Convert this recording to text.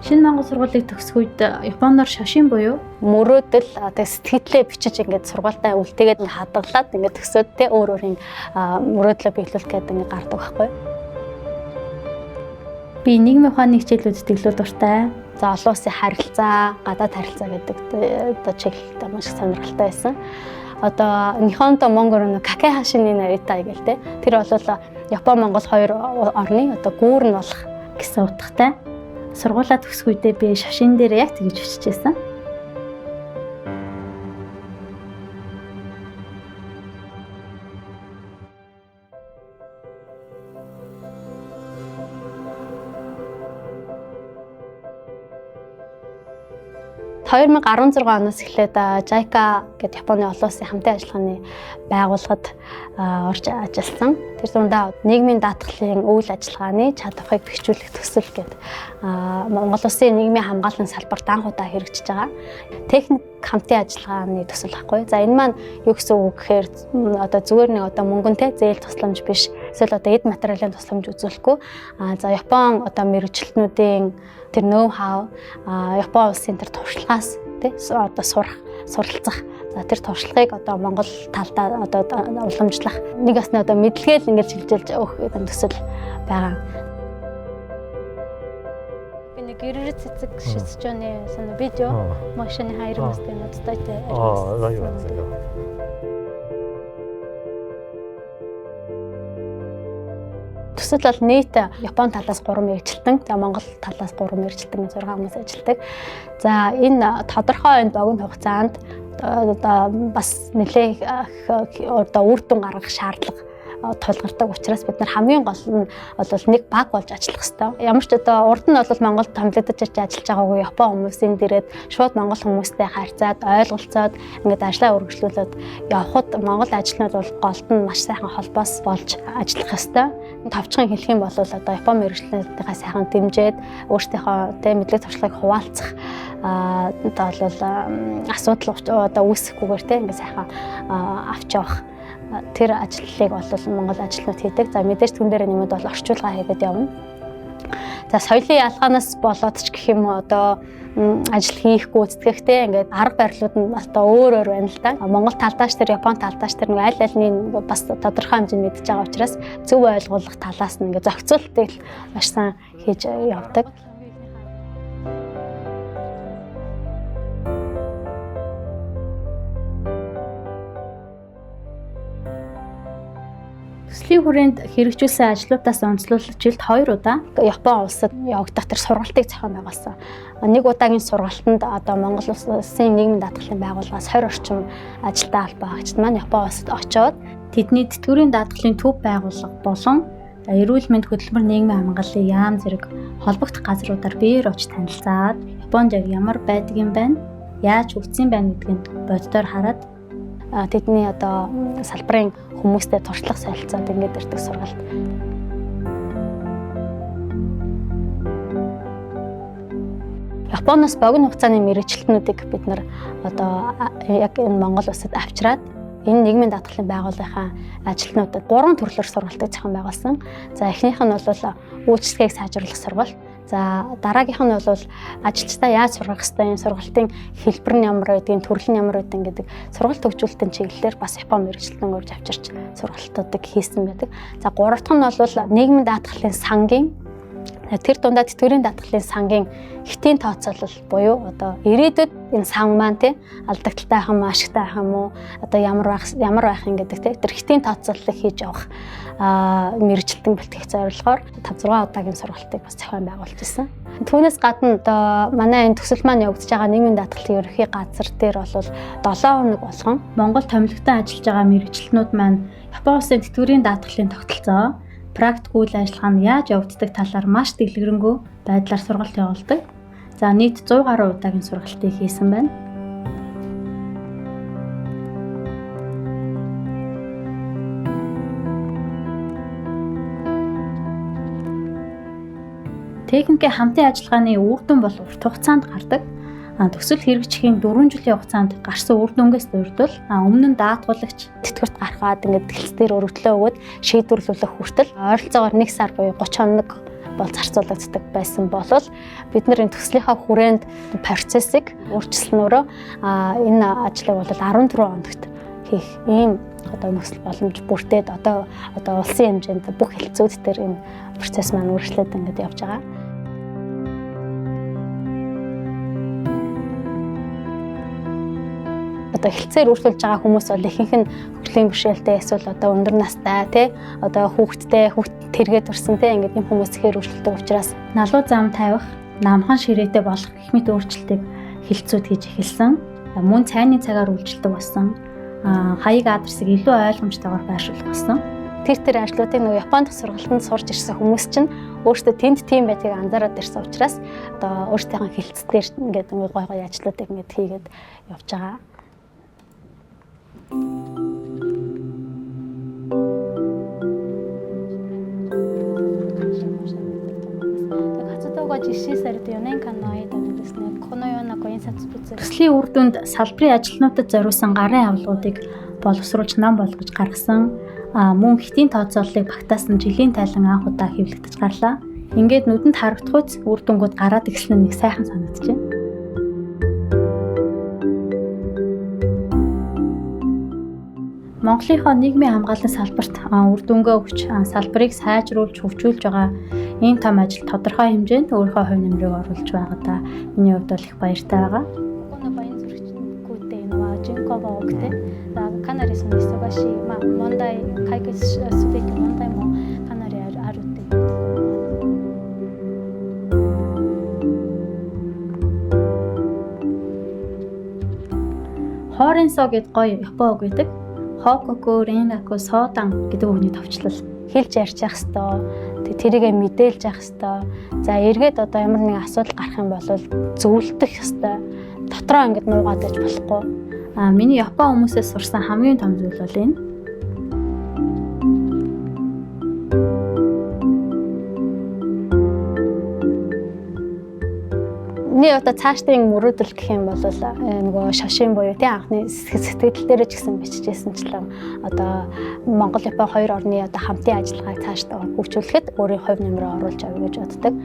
Шинэ Монгол сургуулийг төгсөх үед Японоор шошин буюу мөрөөдөл сэтгэлээ бичиж ингээд сургуультаа үлдээгээд хадгалаад ингээд төсөөд те өөр өөрийн мөрөөдлөө биелүүлэх гэдэг ингээд гардаг байхгүй. Би нийгмийн ухааны хичээлүүдэд илүү дуртай. За олон улсын харилцаа, гадаад харилцаа гэдэг одоо чиглэлтэй маш их сонирхолтой байсан. Одоо Нихонто Монгол Какехашины Нарита гэл те. Тэр бол Япон Монгол хоёр орны одоо гүүр нь болох гэсэн утгатай. Сургуулаа төгсөх үедээ би шашин дээр яг тэгж бичиж байсан. Хоёр 2016 оноос эхлээд JICA гэдэг Японы олон улсын хамтын ажиллагааны байгууллагад орж ажилласан. Тэр дундаа нийгмийн даатгалын үйл ажиллагааны чадварыг бэхжүүлэх төсөл гэдэг Монгол улсын нийгмийн хамгааллын салбарт анх удаа хэрэгжиж байгаа техник хамтын ажиллагааны төсөл байхгүй. За энэ маань юу гэсэн үг гэхээр одоо зүгээр нэг одоо мөнгөнтэй зээл тусламж биш. Эсвэл одоо эд материалын тусламж үзүүлэхгүй. За Япон одоо мэргэжилтнүүдийн тэр ноу хау Япон улсын тэр туршлагаас тий одоо суралцах. За тэр туршлагыг одоо Монгол талдаа одоо уламжлах нэг басна одоо мэдлэгээл ингэж шилжүүлж өгөх гэдэг төсөл байгаа. Би нэг гэрээ цэцэг шисжоны соно видео машины хайрмастай надтай төсөл бол нийт Япон талаас 3 мэргэжилтэн, за Монгол талаас 3 мэргэжилтэн 6 хүмүүс ажилладаг. За энэ тодорхой энэ богино хугацаанд одоо бас нэлээх одоо үр дүн гаргах шаардлага тулгардаг учраас бид нар хамгийн гол нь бол нэг баг болж ажиллах хэрэгтэй. Ямар ч одоо урд нь бол Монголд томилогдож ажиллаж байгаагүй Япон хүмүүсийн дээрээ шууд монгол хүмүүстэй харьцаад ойлголцоод ингээд ажлаа үргэлжлүүлээд явхад монгол ажилтнууд бол голд нь маш сайхан холбоос болж ажиллах хэрэгтэй. Товчхон хэлэх юм бол одоо Япон мэргэжилтнүүдийнхээ сайхан дэмжиж өөрсдийнхөө тэ мэдлэг туршлагыг хуваалцах одоо бол асуудал одоо үүсэхгүйгээр тэ ингээд сайхан авч явах тэр ажлыг бол Монгол ажилтнууд хийдэг. За мэдээж түн дээр нэмээд бол орчуулга хийгээд явна. За соёлын ялгаанаас болоод ч гэх юм уу одоо ажил хийх гүйцэтгэхтэй ингээд арга барилууд нь одоо өөр байна л да. Монгол талдааш тэр Япон талдааш тэр нэг аль альны бас тодорхой хэмжээнд мэдж байгаа учраас зөв ойлгуулах талаас нь ингээд зохицуултыг маш сайн хийж явдаг. Төслийн хүрээнд хэрэгжүүлсэн ажлуудаас онцлуулж жилд 2 удаа Япон улсад явагдах тэр сургалтыг зохион байгуулсан. Нэг удаагийн сургалтанд одоо Монгол улсын нийгмийн даатгалын байгууллагаас 20 орчим ажилтны албаагчид маань Япон улсад очоод тэдний тэтгэврийн даатгалын төв байгууллага болон эрүүл мэнд хөтөлбөр нийгмийн хамгааллын яам зэрэг холбогдох газруудаар биеэр очиж танилцаад Японд яг ямар байдаг юм байна, яаж хөгжсөн байна гэдгийг боддоор хараад тэдний одоо салбарын хүмүүстэй туршлага солилцоод ингээд ирдэг сургалт. Японоос богино хугацааны мэргэжилтнүүдийг бид нар одоо яг энэ Монгол улсад авчираад энэ нийгмийн даатгалын байгууллагын ажилтнуудад 3 төрлөөр сургалтыг зохион байгуулсан. За эхнийх нь бол үйлчлэгийг сайжруулах сургалт. За дараагийнх нь бол ажилчдаа яаж сургах ёстой, энэ сургалтын хэлбэр нь ямар байдгийг, төрөл нь ямар байдгийг гэдэг сургалт төгжүүлэлтийн чиглэлээр бас Япон мэргэжилтэн урьж авчирч сургалтуудыг хийсэн байдаг. За гурав дахь нь бол нийгмийн даатгалын сангийн тэр дундаа тэтгэврийн даатгалын сангийн хэтийн тооцоолол буюу одоо ирээдүйд энэ сан маань тий алдагдaltaй байх юм, ашигтай байх юм уу, одоо ямар байх юм гэдэг тий тэр хэтийн тооцооллыг хийж явах мэргэжилтэн бэлтгэх зорилгоор 5-6 удаагийн сургалтыг бас зохион байгуулж ирсэн. Түүнээс гадна одоо манай энэ төсөл маань явагдаж байгаа нийгмийн даатгалын ерөнхий газар дээр бол 7 хоног болгон Монгол томилогтой ажиллаж байгаа мэргэжилтнүүд маань Япон улсын тэтгэврийн даатгалын тогтолцоо практик үйл ажиллагаа нь яаж явагддаг талаар маш дэлгэрэнгүй байдлаар сургалт явуулдаг. За нийт 100 гаруй удаагийн сургалтыг хийсэн байна. Техникийн хамтын ажиллагааны үр дүн бол урт хугацаанд гардаг. Төсөл хэрэгжихийн 4 жилийн хугацаанд гарсан үр дүнгээс дурдвал өмнө нь даатгуулагч тэтгэврт гаргаад ингээд дэлгэц дээр өргөдлөө өгөөд шийдвэрлүүлэх хүртэл ойролцоогоор 1 сар буюу 30 хоног бол зарцуулагддаг байсан болол бид нар энэ төслийнхаа хүрээнд процессыг өөрчилснөөрөө энэ ажлыг бол 14 хоногт хийх ийм одоо нөхцөл боломж бүрдээд одоо улсын хэмжээнд бүх хэлцүүд дээр энэ процесс маань үргэлжлээд ингээд явж байгаа. Одоо хэлцээр үргэлжлүүлж байгаа хүмүүс бол ихэнх нь хөгжлийн бэрхшээлтэй эсвэл одоо өндөр настай тий одоо хүүхэдтэй тэргээд төрсэн тий ингээд юм хүмүүс ихээр үргэлжлүүлдэг учраас налуу зам тавих, намхан ширээтэй болох гэх мэт өөрчлөлтийг хэлцүүд хийж эхэлсэн. Мөн цайны цагаар үйлчилдэг болсон. Хаяг адресыг илүү ойлгомжтойгоор байршуулах болсон. Тэр ажлуудыг нөгөө Японд сургалтанд сурж ирсэн хүмүүс чинь өөрсдөө тэнд тийм байдгийг анзаараад ирсэн учраас одоо өөрсдийнхөө хэлцээр ингээд гой ажлуудыг ингээд хийгээд явж байгаа. Төслийн үр дүнд салбарын ажилтнуудад зориулсан гарын авлагуудыг боловсруулж нам болгож гаргасан мөн хэтийн тооцооллыг багтаасан жилийн тайлан анх удаа хэвлэгдэж гарлаа. Ингээд нүдэнд харагдахуйц үр дүнгууд гараад ирсэн нь нэг сайхан санагдаж байна. Монголынхоо нийгмийн хамгааллын салбарт үр дүнгээ өгч салбарыг сайжруулж хөгжүүлж байгаа ийм том ажил тодорхой хэмжээнд өөрийнхөө хувь нэмрийг оруулж байгаадаа миний хувьд бол их баяртай байгаа. Баян зүрхчнүүдтэй нөгөө жинкова өгтэй. Канари сон исогаши мондай кайкэс сүдэг мондай мо канари арутэй. Хоренсо гэд гоё япон үг байдаг. Хококо ренгако соодан гэдэг үгний товчлол хэлж ярьж явах хэвээр тэрийгэ мэдээлж явах хэвээр за эргээд одоо ямар нэгэн асуудал гарах юм бол зөвлөдөх хэвээр дотроо ингэж нуугаад иж болохгүй миний Япон хүмүүсээс сурсан хамгийн том зүйл бол энэ. Миний одоо цаашдын мөрөөдөл гэх юм бол нөгөө шашин буюу тий анхны сэтгэл дээрээ ч гэсэн бичижсэнчлэн одоо Монгол Япон хоёр орны одоо хамтын ажиллагааг цаашдаа хөгжүүлэхэд өөрийн хувь нэмрээ оруулж авъя гэж боддог.